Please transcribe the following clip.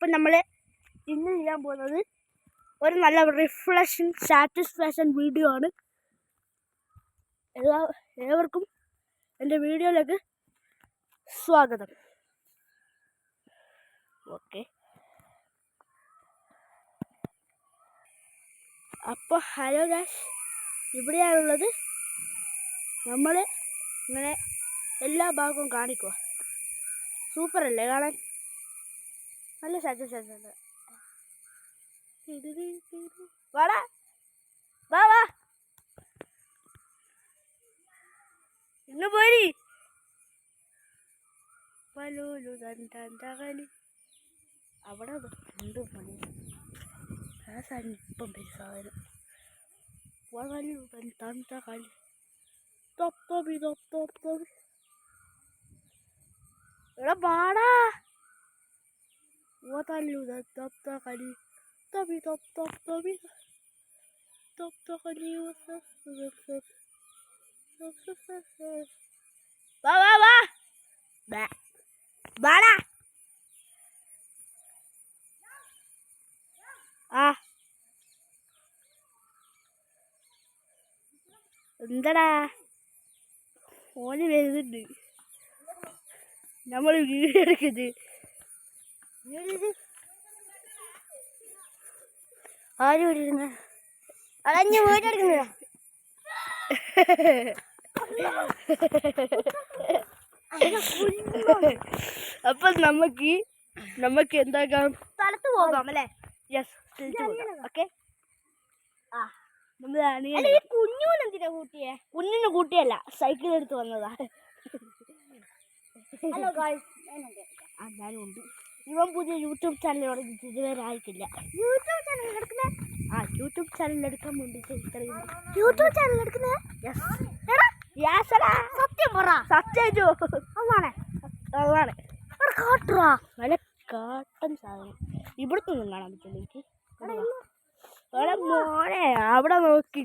അപ്പം നമ്മൾ ഇന്ന് ചെയ്യാൻ പോകുന്നത് ഒരു നല്ല റിഫ്ലക്ഷൻ സാറ്റിസ്ഫാക്ഷൻ വീഡിയോ ആണ്. ഏവർക്കും എൻ്റെ വീഡിയോയിലേക്ക് സ്വാഗതം. ഓക്കെ, അപ്പോൾ ഹലോ ഗായ്സ്, ഇവിടെയാണുള്ളത്. നമ്മൾ ഇങ്ങനെ എല്ലാ ഭാഗവും കാണിക്കുക. സൂപ്പറല്ലേ കാണാൻ? നല്ല സാറ്റിസ്ഫാക്ഷൻ ഉണ്ട്. വാടാ, വാ വാ, ഇന്ന് പോരി പലോലു തന്തകളി. അവിടെ ഉണ്ട് പണി. ആ സാധനം ഇപ്പം വരും സാധനം. വളു തന്തകളി തൊപ്പി തൊപ്പി. എടാ പാടാ. وطلوا الطبطقلي طبي طبطبي طبطقلي വാ വാ വാ വാടാ. ആ എന്തടാ ഓന് വരുന്നുണ്ട്. നമ്മൾ വീഡിയോ എടുക്കുന്നത് ആരും ഇടുന്ന അതഞ്ഞ് വീഡിയോ എടുക്കുന്നതാ. അപ്പൊ നമുക്ക് എന്താക്കാം, സ്ഥലത്ത് പോകാം അല്ലേ? Yes, okay. കുഞ്ഞൂനെന്തിനാ കൂട്ടിയേ? കുഞ്ഞിന് കൂട്ടിയല്ല, സൈക്കിൾ എടുത്ത് വന്നതാ. ഹലോ ഗായ്സ്, ഞാനും ഉണ്ട്. ഇവൻ പുതിയ യൂട്യൂബ് ചാനൽ ഇതുവരെ ആയിട്ടില്ല. യൂട്യൂബ് ചാനൽ എടുക്കുന്നേ? ആ, യൂട്യൂബ് ചാനൽ എടുക്കാൻ വേണ്ടിയിട്ട് യൂട്യൂബ് ചാനൽ എടുക്കുന്നേ? സത്യം പറ. സത്യം അതാണ് കാട്ടുവാ. നല്ല കാട്ടൻ സാധനം. ഇവിടുത്തെ ഒന്നും കാണാൻ പറ്റില്ല എനിക്ക്. മോനെ അവിടെ നോക്കി.